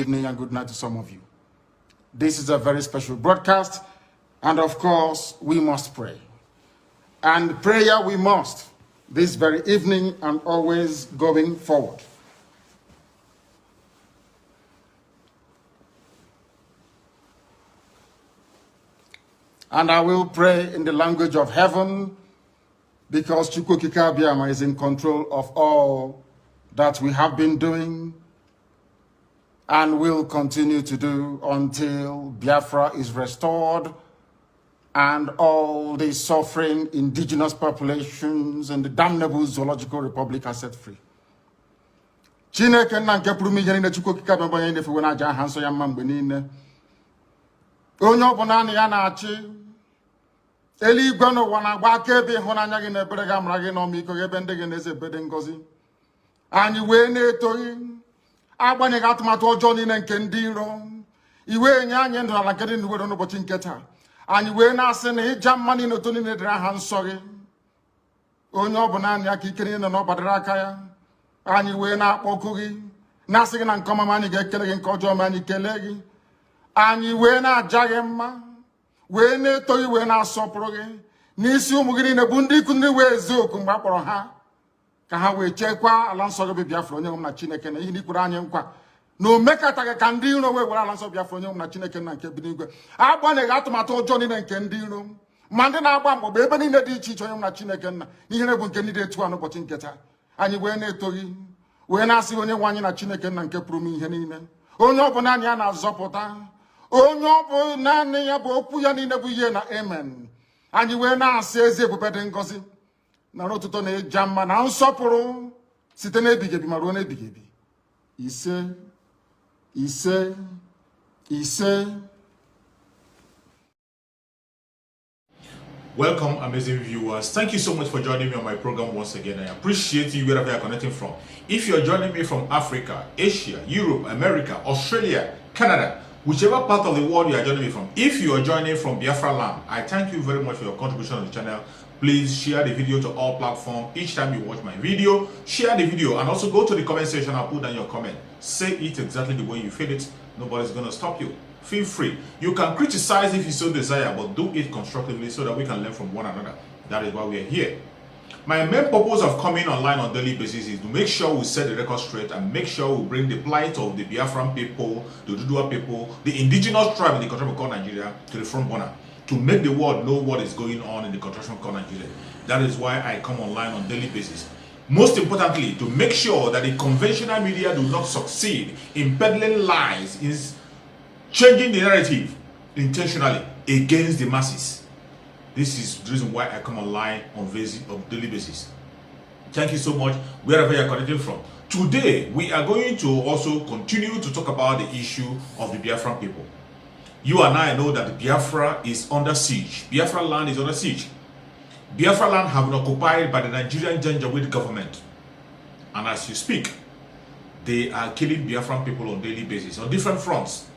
evening and good night to some of you. This is a very special broadcast, and of course, we must pray. And prayer we must, this very evening and always going forward. And I will pray in the language of heaven, because Chukwukika Biama is in control of all that we have been doing and will continue to do until Biafra is restored and all the suffering indigenous populations in the damnable zoological republic are set free. Chineke na nke pụrụ ihe niile Chukwukika Biama onye na-efe na aja ha nsọ ya mma mgbe niile. Onye ọbụla na ya na-achị eluigwe n'ụwa na-agba akaebe ịhụnanya gị na ebere gị amara gị n'ọmịiko gị ebe ndị gị na-eze ebede ngọzi. Anyị wee na-etoghị agbanyeghị atụmatụ ọjọọ niile nke ndị iro. Iwe nye anyị ndụ ala nke dị n'uwere n'ụbọchị nke taa. Anyị wee na-asị na ịja mma niile otu niile dịrị aha nsọ gị. Onye ọ bụ naanị aka ike niile na ọ gbadara aka ya. Anyị wee na-akpọku gị na-asị gị na nke ọma anyị ga-ekele gị, nke ọjọọ ma anyị kelee gị. Anyị wee na-aja gị mma, wee na-eto gị, wee na-asọpụrụ gị n'isi ụmụ gị niile bụ ndị ikwu ndị wee ezu oku mgbe a kpọrọ ha ka ha wee chekwaa ala nsọ gị bụ Biafra onye nwe m na Chineke na ihe n'ikwere anyị nkwa na o mekataghị ka ndị iro wee were ala nsọ Biafra onye nwe m na Chineke na nke bi n'igwe. Agbanyeghị atụmatụ ọjọọ niile nke ndị iro ma ndị na-agba mgbọgba ebe niile dị iche iche onye nwe m na Chineke nna n'ihere bụ nke ndị dị etu a n'ụbọchị nke taa. Anyị wee na-eto gị, wee na-asị onye nwe anyị na Chineke nna nke pụrụ m ihe niile, onye ọ bụ naanị ya na-azọpụta, onye ọ bụ naanị ya bụ okwu ya niile bụ ihe na amen. Anyị wee na-asị ezi ebube dị ngọzi na ọtụtụ na ịja mma na nsọpụrụ site n'ebighị ebi ma ruo n'ebighị ebi. Ise ise ise. Welcome, amazing viewers. Thank you so much for joining me on my program once again. I appreciate you wherever you are connecting from. If you are joining me from Africa, Asia, Europe, America, Australia, Canada, whichever part of the world you are joining me from, if you are joining from Biafra land, I thank you very much for your contribution on the channel. Please share the video to all platforms. Each time you watch my video, share the video and also go to the comment section and put down your comment. Say it exactly the way you feel it. Nobody's going to stop you. Feel free. You can criticize if you so desire, but do it constructively so that we can learn from one another. That is why we are here. My main purpose of coming online on a daily basis is to make sure we set the record straight and make sure we bring the plight of the Biafran people, the Dudua people, the indigenous tribe in the country called Nigeria to the front burner, to make the world know what is going on in the country called Nigeria. That is why I come online on a daily basis. Most importantly, to make sure that the conventional media do not succeed in peddling lies, in changing the narrative intentionally against the masses. This is the reason why I come online on a daily basis. Thank you so much, wherever you are connecting from. Today, we are going to also continue to talk about the issue of the Biafran people. You and I know that Biafra is under siege. Biafra land is under siege. Biafra land have been occupied by the Nigerian Janjaweed government. And as you speak, they are killing Biafran people on a daily basis, on different fronts,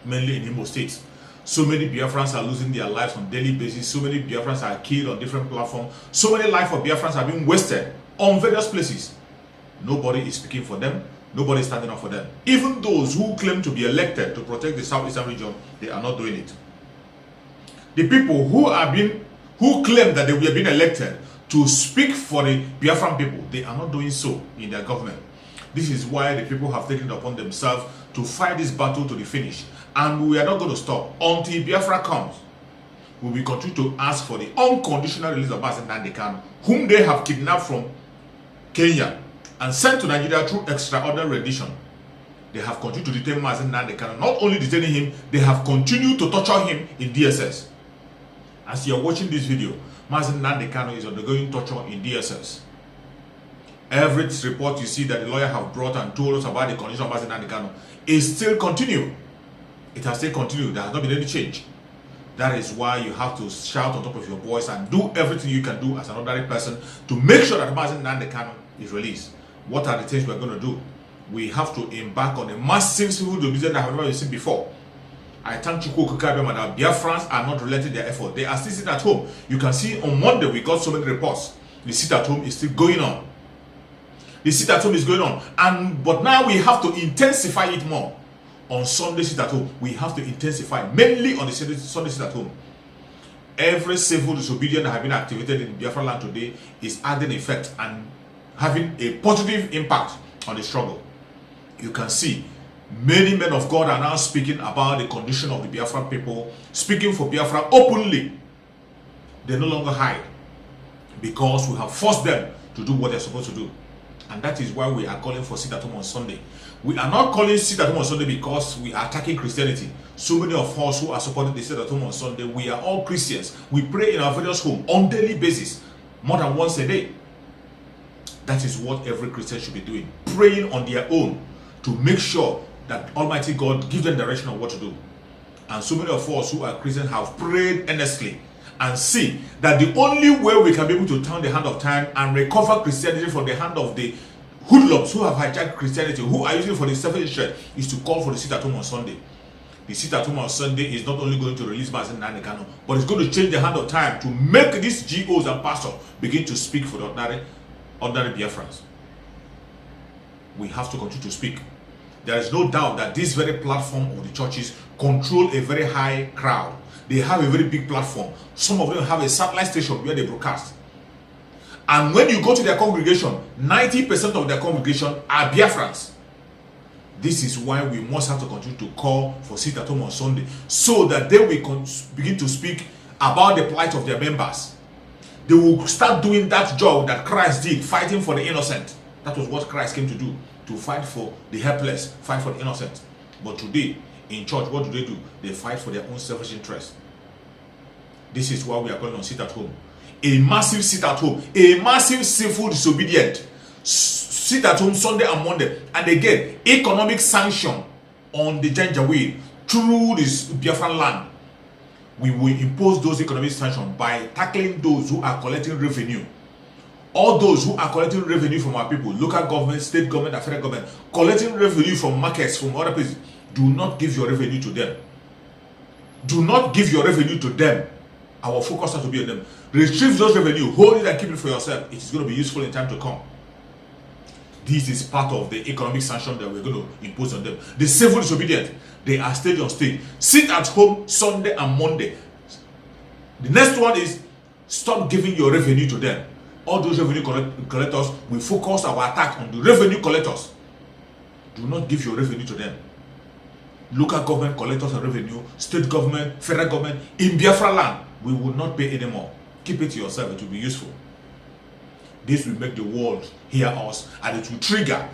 mainly in Imo State. So many Biafrans are losing their lives on a daily basis. So many Biafrans are killed on different platforms. So many lives of Biafrans are being wasted on various places. Nobody is speaking for them. Nobody is standing up for them. Even those who claim to be elected to protect the southeastern region, they are not doing it. The people who claim that they were being elected to speak for the Biafran people, they are not doing so in their government. This is why the people have taken it upon themselves to fight this battle to the finish. And we are not going to stop until Biafra comes. We will continue to ask for the unconditional release of Nnamdi Kanu, whom they have kidnapped from Kenya and sent to Nigeria through extraordinary rendition. They have continued to detain Nnamdi Kanu. Not only detaining him, they have continued to torture him in DSS. As you are watching this video, Nnamdi Kanu is undergoing torture in DSS. Every report you see that the lawyer have brought and told us about the condition of Nnamdi Kanu is still continuing. It has still continued. There has not been any change. That is why you have to shout on top of your voice and do everything you can do as an ordinary person to make sure that Nnamdi Kanu is released. What are the things we are going to do? We have to embark on a massive civil disobedience that I have never seen before. I thank Chukwukika Biama that Biafrans are not relenting their effort. They are still sitting at home. You can see on Monday we got so many reports. The sit at home is still going on. The sit at home is going on. But now we have to intensify it more. on Sunday sit at home, we have to intensify, mainly on the Sunday sit at home. Every civil disobedience that has been activated in Biafra land today is adding effect and having a positive impact on the struggle. You can see many men of God are now speaking about the condition of the Biafran people, speaking for Biafra openly. They no longer hide because we have forced them to do what they're supposed to do. And that is why we are calling for sit at home on Sunday. We are not calling sit at home on Sunday because we are attacking Christianity. So many of us who are supporting the sit at home on Sunday, we are all Christians. We pray in our various homes on daily basis, more than once a day. That is what every Christian should be doing, praying on their own to make sure that Almighty God gives them direction on what to do. And so many of us who are Christians have prayed earnestly and see that the only way we can be able to turn the hand of time and recover Christianity from the hand of the hoodlums who have hijacked Christianity, who are using it for the self-interest, is to call for the sit at home on Sunday. The sit at home on Sunday is not only going to release MAZI and Kanu, but it's going to change the hand of time to make these GOs and pastors begin to speak for the ordinary Biafrans. We have to continue to speak. There is no doubt that this very platform of the churches control a very high crowd. They have a very big platform. Some of them have a satellite station where they broadcast. And when you go to their congregation, 90% of their congregation are Biafrans. This is why we must have to continue to call for sit at home on Sunday, so that they will begin to speak about the plight of their members. They will start doing that job that Christ did, fighting for the innocent. That was what Christ came to do, to fight for the helpless, fight for the innocent. But today, in church, what do? They fight for their own selfish interest. This is why we are calling on sit at home. A massive sit at home, a massive civil disobedient sit at home Sunday and Monday. And again, economic sanction on the Janjaweed through this Biafran land. We will impose those economic sanctions by tackling those who are collecting revenue. All those who are collecting revenue from our people, local government, state government, and federal government, collecting revenue from markets, from other places, do not give your revenue to them. Do not give your revenue to them. Our focus has to be on them. Retrieve those revenue, hold it and keep it for yourself. It is going to be useful in time to come. This is part of the economic sanction that we're going to impose on them. The civil disobedient, they are stage on stage. Sit at home Sunday and Monday. The next one is stop giving your revenue to them. All those revenue collectors, we focus our attack on the revenue collectors. Do not give your revenue to them. Local government collectors of revenue, state government, federal government, in Biafra land, we will not pay anymore. Keep it to yourself, it will be useful. This will make the world hear us, and it will trigger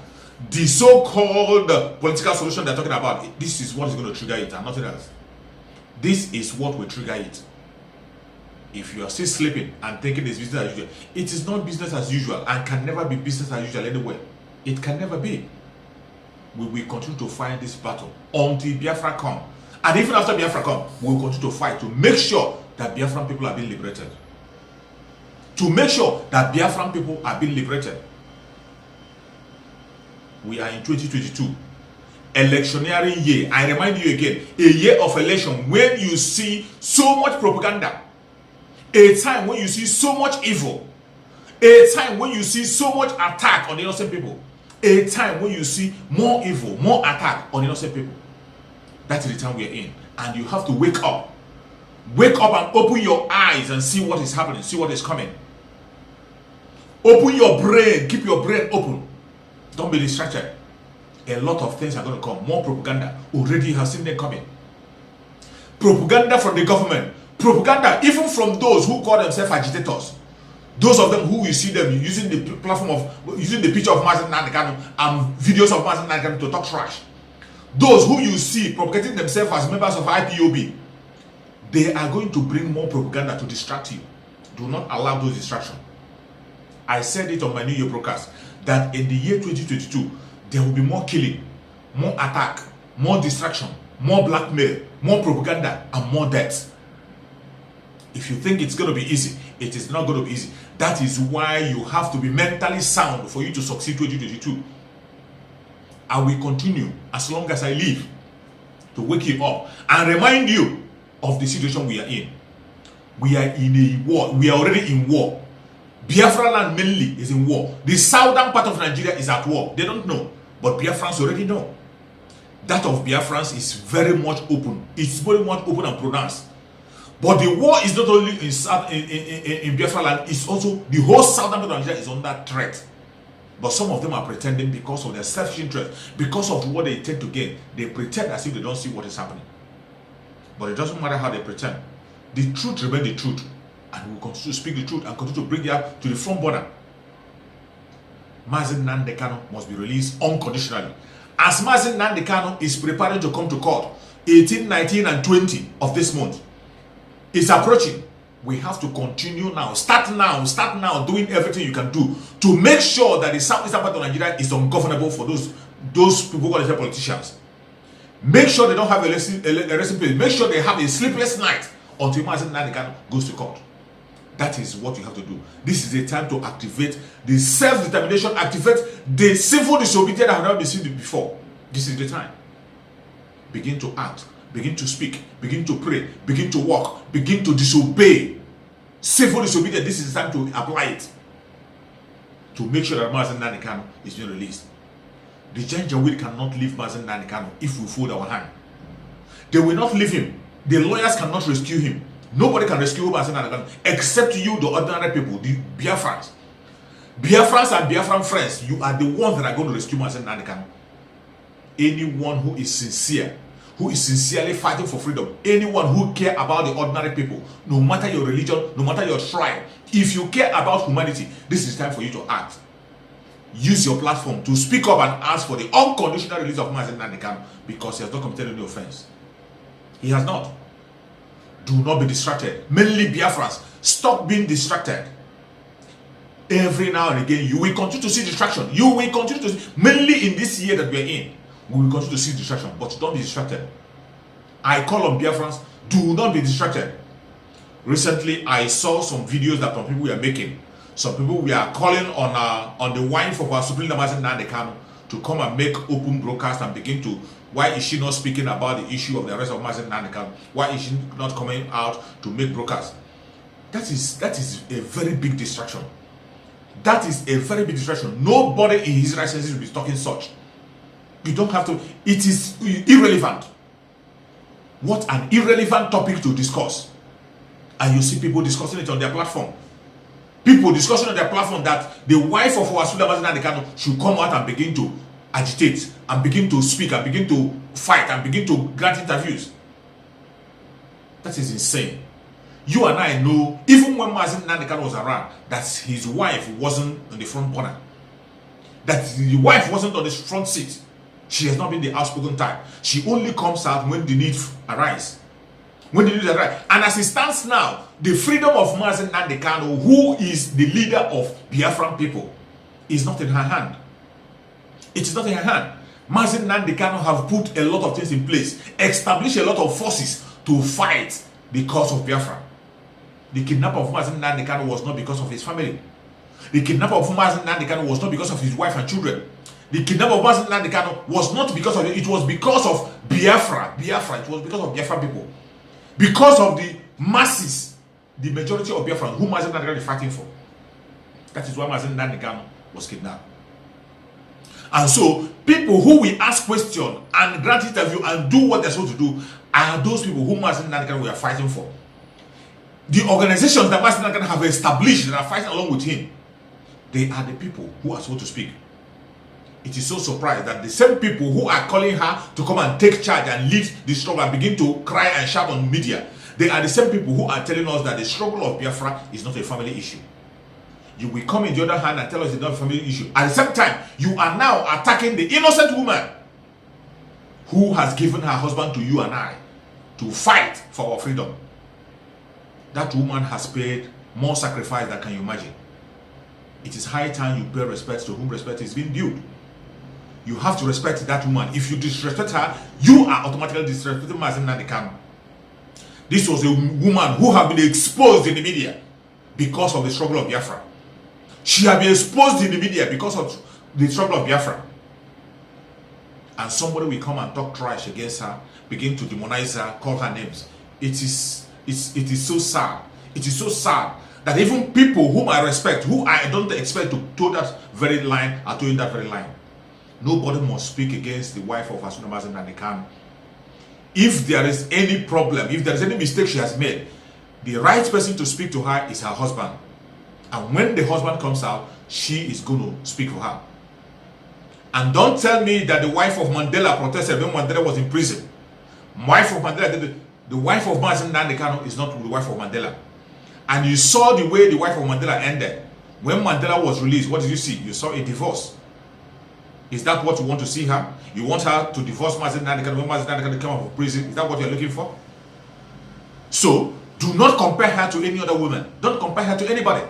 the so-called political solution they're talking about. This is what is going to trigger it and nothing else. This is what will trigger it. If you are still sleeping and thinking it's business as usual, it is not business as usual and can never be business as usual anywhere. It can never be. We will continue to fight this battle until Biafra come. And even after Biafra come, we will continue to fight to make sure that Biafran people are being liberated. To make sure that Biafran people are being liberated. We are in 2022. Electioneering year. I remind you again, a year of election when you see so much propaganda. A time when you see so much evil. A time when you see so much attack on the innocent people. A time when you see more evil, more attack on innocent people. That is the time we are in. And you have to wake up. Wake up and open your eyes and see what is happening. See what is coming. Open your brain. Keep your brain open. Don't be distracted. A lot of things are going to come. More propaganda. Already you have seen them coming. Propaganda from the government. Propaganda even from those who call themselves agitators. Those of them who you see them using the platform of, using the picture of MAZI and videos of MAZI to talk trash. Those who you see propagating themselves as members of IPOB, they are going to bring more propaganda to distract you. Do not allow those distractions. I said it on my New Year broadcast that in the year 2022, there will be more killing, more attack, more distraction, more blackmail, more propaganda, and more deaths. If you think it's going to be easy, it is not going to be easy. That is why you have to be mentally sound for you to succeed 2022. I will continue as long as I live to wake you up and remind you of the situation we are in. We are in a war. We are already in war. Biafra land mainly is in war. The southern part of Nigeria is at war. They don't know, but Biafrans already know. That of Biafrans is very much open. It's very much open and pronounced. But the war is not only in Biafra land, it's also the whole southern part of Nigeria is under threat. But some of them are pretending because of their selfish interest, because of what they intend to gain. They pretend as if they don't see what is happening. But it doesn't matter how they pretend. The truth remains the truth. And we will continue to speak the truth and continue to bring it to the front border. MAZI Nnamdi Kanu must be released unconditionally. As MAZI Nnamdi Kanu is preparing to come to court, 18, 19, and 20 of this month is approaching. We have to continue now. Start now doing everything you can do to make sure that the southeastern part of Nigeria is ungovernable for those people who are politicians. Make sure they don't have a resting place. Make sure they have a sleepless night until MAZI Nnamdi Kanu goes to court. That is what you have to do. This is the time to activate the self-determination, activate the civil disobedience that have never been seen before. This is the time. Begin to act, begin to speak, begin to pray, begin to walk, begin to disobey. Civil disobedience, this is the time to apply it. To make sure that MAZI Nnamdi Kanu is being released. The Janjaweed cannot leave MAZI Nnamdi Kanu if we fold our hand. They will not leave him. The lawyers cannot rescue him. Nobody can rescue MAZI Nnamdi Kanu except you, the ordinary people, the Biafrans. Biafrans and Biafran friends, you are the ones that are going to rescue MAZI Nnamdi Kanu. Anyone who is sincere, who is sincerely fighting for freedom, anyone who cares about the ordinary people, no matter your religion, no matter your tribe, if you care about humanity, this is time for you to act. Use your platform to speak up and ask for the unconditional release of MAZI Nnamdi Kanu because he has not committed any offense. He has not. Do not be distracted. Mainly Biafrans, stop being distracted. Every now and again, you will continue to see distraction. You will continue to see, mainly in this year that we are in, we will continue to see distraction, but don't be distracted. I call on Biafrans, do not be distracted. Recently, I saw some videos that some people were making. Some people were calling on the wife of our Supreme Leader MAZI Nnamdi Kanu to come and make open broadcast and begin to, why is she not speaking about the issue of the arrest of MAZI Nnamdi Kanu? Why is she not coming out to make broadcast? That is a very big distraction. That is a very big distraction. Nobody in his right senses will be talking such. You don't have to. It is irrelevant. What an irrelevant topic to discuss. And you see people discussing it on their platform. People discussing on their platform that the wife of our Supreme Leader MAZI Nnamdi Kanu should come out and begin to agitate, and begin to speak, and begin to fight, and begin to grant interviews. That is insane. You and I know, even when MAZI Nnamdi Kanu was around, that his wife wasn't on the front corner. That the wife wasn't on the front seat. She has not been the outspoken type. She only comes out when the need arises. When the need arises. And as it stands now, the freedom of MAZI Nnamdi Kanu, who is the leader of Biafran people, is not in her hand. It is not in her hand. MAZI Nnamdi Kanu have put a lot of things in place, established a lot of forces to fight the cause of Biafra. The kidnapping of MAZI Nnamdi Kanu was not because of his family. The kidnapping of MAZI Nnamdi Kanu was not because of his wife and children. The kidnapping of MAZI Nnamdi Kanu was not because of it was because of Biafra. It was because of Biafra people. Because of the masses, the majority of Biafra who MAZI Nnamdi Kanu is fighting for. That is why MAZI Nnamdi Kanu was kidnapped. And so, people who will ask questions and grant interview and do what they're supposed to do are those people who MAZI Nnamdi Kanu were fighting for. The organizations that MAZI Nnamdi Kanu have established that are fighting along with him, they are the people who are supposed to speak. It is so surprised that the same people who are calling her to come and take charge and lead the struggle and begin to cry and shout on media, they are the same people who are telling us that the struggle of Biafra is not a family issue. You will come in the other hand and tell us it's not a family issue. At the same time, you are now attacking the innocent woman who has given her husband to you and I to fight for our freedom. That woman has paid more sacrifice than can you imagine. It is high time you pay respect to whom respect is being due. You have to respect that woman. If you disrespect her, you are automatically disrespecting MAZI Nnamdi Kanu. This was a woman who had been exposed in the media because of the struggle of Biafra. She had been exposed in the media because of the struggle of Biafra. And somebody will come and talk trash against her, begin to demonize her, call her names. It is so sad. It is so sad that even people whom I respect, who I don't expect to toe that very line, are towing that very line. Nobody must speak against the wife of as soon as they can. If there is any problem, if there is any mistake she has made, the right person to speak to her is her husband. And when the husband comes out, she is going to speak for her. And don't tell me that the wife of Mandela protested when Mandela was in prison. Wife of Mandela, the wife of Nnamdi Kanu is not the wife of Mandela. And you saw the way the wife of Mandela ended. When Mandela was released, what did you see? You saw a divorce. Is that what you want to see her? You want her to divorce Nnamdi Kanu when Nnamdi Kanu came out of prison? Is that what you're looking for? So, do not compare her to any other woman. Don't compare her to anybody.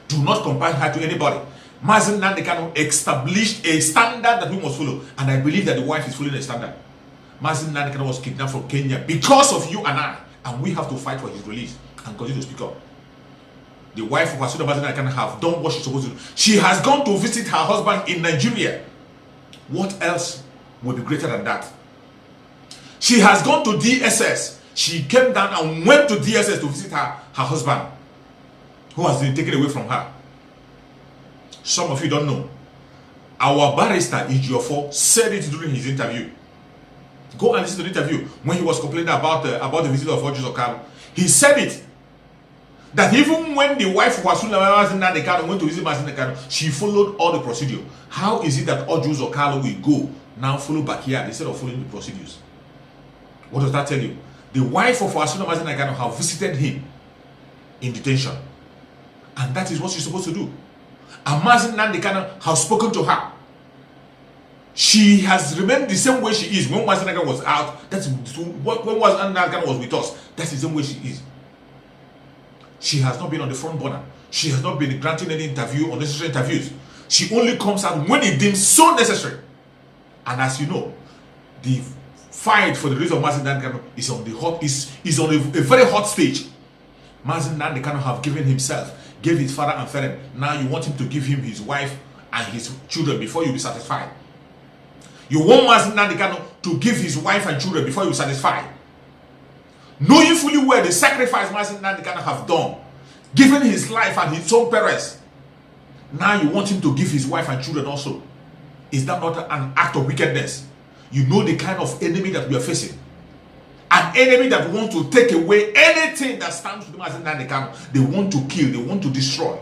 Do not compare her to anybody. Nnamdi Kanu established a standard that we must follow. And I believe that the wife is following a standard. Nnamdi Kanu was kidnapped from Kenya because of you and I. And we have to fight for his release and continue to speak up. The wife of Asuda Nnamdi Kanu have done what she's supposed to do. She has gone to visit her husband in Nigeria. What else would be greater than that? She has gone to DSS. She came down and went to DSS to visit her husband, who has been taken away from her. Some of you don't know. Our barrister, Ejiofor, said it during his interview. Go and listen to the interview when he was complaining about the visit of Ojus Okalo. He said it. That even when the wife of Nnamdi Kanu went to visit Nnamdi Kanu, she followed all the procedure. How is it that Ojus Okalo will go now follow back here instead of following the procedures? What does that tell you? The wife of Nnamdi Kanu have visited him in detention. And that is what she's supposed to do. And Nnamdi Kanu has spoken to her. She has remained the same way she is. When Nnamdi Kanu was out, that's when Nnamdi Kanu was with us. That's the same way she is. She has not been on the front burner. She has not been granting any interview, unnecessary interviews. She only comes out when it deems so necessary. And as you know, the fight for the release of Nnamdi Kanu is on a very hot stage. Nnamdi Kanu have given himself, gave his father and parent. Now you want him to give him his wife and his children before you be satisfied. You want Nnamdi Kanu to give his wife and children before you be satisfied. Knowing fully well the sacrifice Nnamdi Kanu have done, giving his life and his own parents. Now you want him to give his wife and children also. Is that not an act of wickedness? You know the kind of enemy that we are facing. An enemy that wants to take away anything that stands with Nnamdi Kanu. They want to kill, they want to destroy.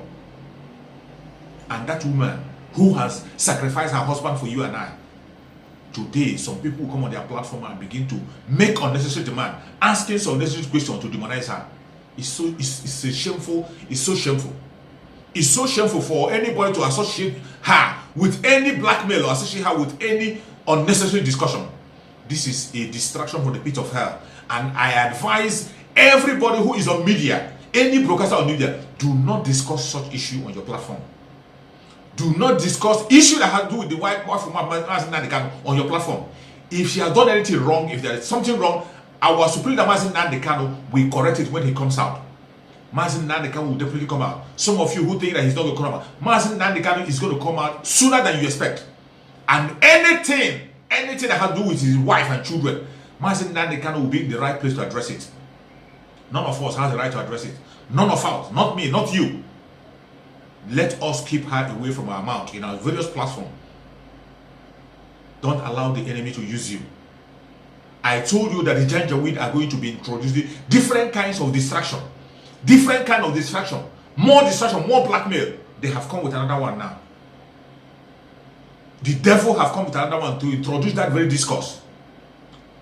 And that woman who has sacrificed her husband for you and I, today, some people come on their platform and begin to make unnecessary demand, asking some unnecessary questions to demonize her. It's so shameful. It's so shameful. It's so shameful for anybody to associate her with any blackmail or associate her with any unnecessary discussion. This is a distraction from the pit of hell. And I advise everybody who is on media, any broadcaster on media, do not discuss such issue on your platform. Do not discuss issue that has to do with the wife of Nnamdi Kanu on your platform. If she has done anything wrong, if there is something wrong, our Supreme Leader Nnamdi Kanu will correct it when he comes out. Nnamdi Kanu will definitely come out. Some of you who think that he's not going to come out, Nnamdi Kanu is going to come out sooner than you expect. And anything that has to do with his wife and children, Nnamdi Kanu will be in the right place to address it. None of us has the right to address it. None of us, not me, not you. Let us keep her away from our mouth in our various platforms. Don't allow the enemy to use you. I told you that the Janjaweed are going to be introducing different kinds of distraction. Different kind of distraction. More distraction, more blackmail. They have come with another one now. The devil have come with another one to introduce that very discourse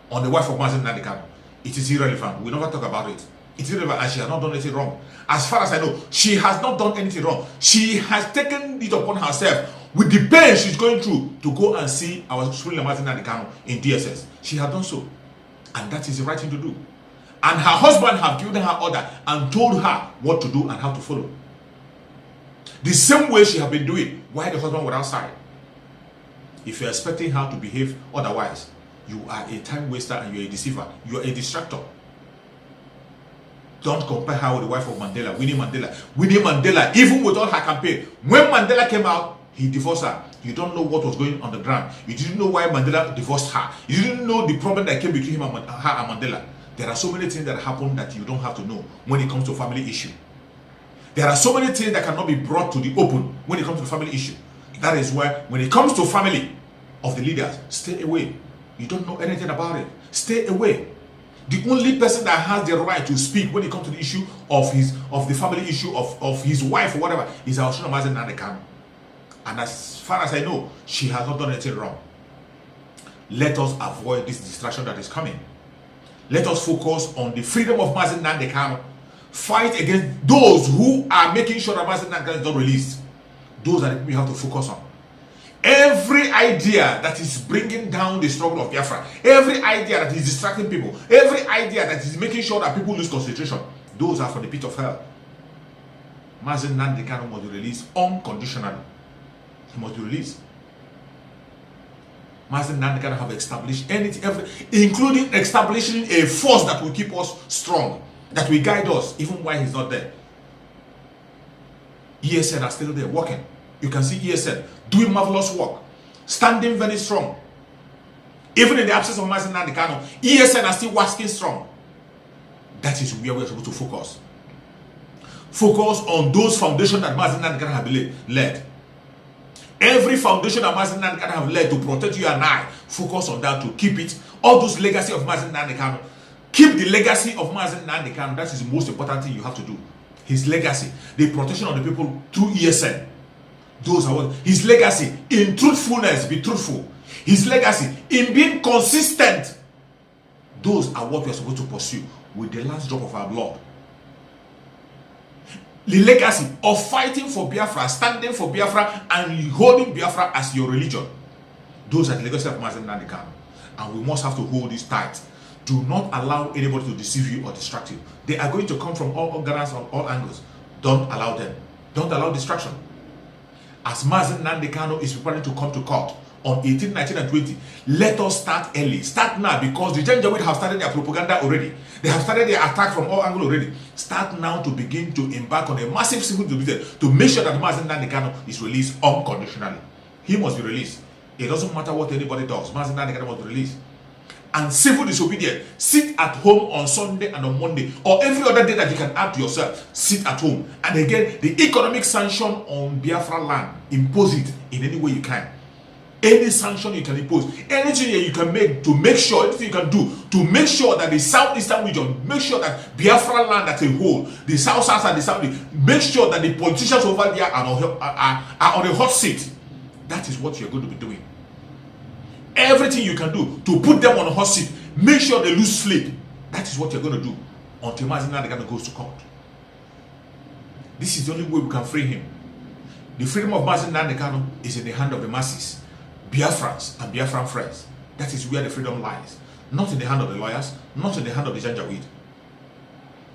on the wife of Nnamdi Kanu. It is irrelevant. We never talk about it. It's irrelevant, and she has not done anything wrong. As far as I know, she has not done anything wrong. She has taken it upon herself with the pain she's going through to go and see our Supreme Leader Nnamdi Kanu in DSS. She has done so. And that is the right thing to do. And her husband have given her order and told her what to do and how to follow. The same way she has been doing while the husband was outside. If you're expecting her to behave otherwise, you are a time waster and you're a deceiver. You are a distractor. Don't compare her with the wife of Mandela, Winnie Mandela. Winnie Mandela, even with all her campaign, when Mandela came out, he divorced her. You don't know what was going on the ground. You didn't know why Mandela divorced her. You didn't know the problem that came between her and Mandela. There are so many things that happen that you don't have to know when it comes to family issue. There are so many things that cannot be brought to the open when it comes to family issue. That is why when it comes to family of the leaders, stay away. You don't know anything about it. Stay away. The only person that has the right to speak when it comes to the issue of the family issue of his wife or whatever is our son Mazi Nnamdi Kanu. And as far as I know, she has not done anything wrong. Let us avoid this distraction that is coming. Let us focus on the freedom of Mazi Nnamdi Kanu. Fight against those who are making sure that Mazi Nnamdi Kanu is not released. Those are the people you have to focus on. Every idea that is bringing down the struggle of Biafra, every idea that is distracting people, every idea that is making sure that people lose concentration, those are from the pit of hell. Mazi Nnamdi Kanu must be released unconditionally. He must be released. Mazi Nnamdi Kanu have established anything, including establishing a force that will keep us strong, that will guide us even while he's not there. ESN are still there working. You can see ESN doing marvelous work, standing very strong. Even in the absence of Mazi Nnamdi Kanu, ESN are still working strong. That is where we are supposed to focus. Focus on those foundations that Mazi Nnamdi Kanu have led. Every foundation that Mazi Nnamdi Kanu have led to protect you and I, focus on that to keep it. All those legacy of Mazi Nnamdi Kanu, keep the legacy of Mazi Nnamdi Kanu. That is the most important thing you have to do. His legacy, the protection of the people through ESN. Those are what his legacy in truthfulness, be truthful. His legacy in being consistent. Those are what we are supposed to pursue with the last drop of our blood. The legacy of fighting for Biafra, standing for Biafra, and holding Biafra as your religion. Those are the legacy of Mazi Nnamdi Kanu. And we must have to hold this tight. Do not allow anybody to deceive you or distract you. They are going to come from all corners, on all angles. Don't allow them. Don't allow distraction. As Mazi Nnamdi Kanu is preparing to come to court on 18, 19, and 20, let us start early. Start now, because the Janjaweed have started their propaganda already. They have started their attack from all angles already. Start now to begin to embark on a massive civil disobedience to make sure that Mazi Nnamdi Kanu is released unconditionally. He must be released. It doesn't matter what anybody does. Mazi Nnamdi Kanu must be released. And civil disobedience, sit at home on Sunday and on Monday, or every other day that you can add to yourself. Sit at home. And again, the economic sanction on Biafra land, impose it in any way you can. Any sanction you can impose, anything that you can make to make sure, anything you can do to make sure that the southeastern region, make sure that Biafra land as a whole, the south and the south, make sure that the politicians over there are on a hot seat. That is what you're going to be doing. Everything you can do to put them on a hot seat, make sure they lose sleep. That is what you're going to do until Mazi Nnamdi Kanu goes to court. This is the only way we can free him. The freedom of Mazi Nnamdi Kanu is in the hand of the masses, Biafrans and Biafran friends. That is where the freedom lies. Not in the hand of the lawyers, not in the hand of the Janjaweed.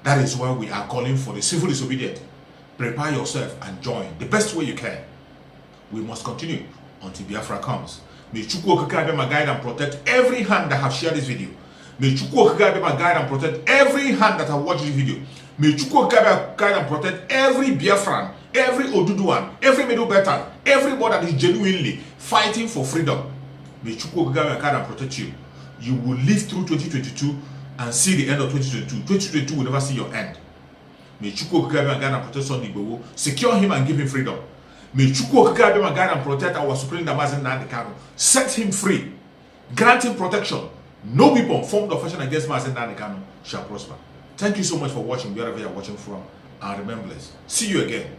That is why we are calling for the civil disobedient. Prepare yourself and join the best way you can. We must continue until Biafra comes. May Chukwu Okike be my guide and protect every hand that have shared this video. May Chukwu Okike be my guide and protect every hand that have watched this video. May Chukwu Okike be my guide and protect every Biafran, every Oduduwan, every Middle Betan, everybody that is genuinely fighting for freedom. May Chukwu Okike be my guide and protect you. You will live through 2022 and see the end of 2022. 2022 will never see your end. May Chukwu Okike be my guide and protect Sunday Igboho. Secure him and give him freedom. May Chukwu Okike be my guide and protect our Supreme Leader Mazi Nnamdi Kanu. Set him free. Grant him protection. No weapon formed or fashioned against Mazi Nnamdi Kanu shall prosper. Thank you so much for watching wherever you are watching from. And remember this. See you again.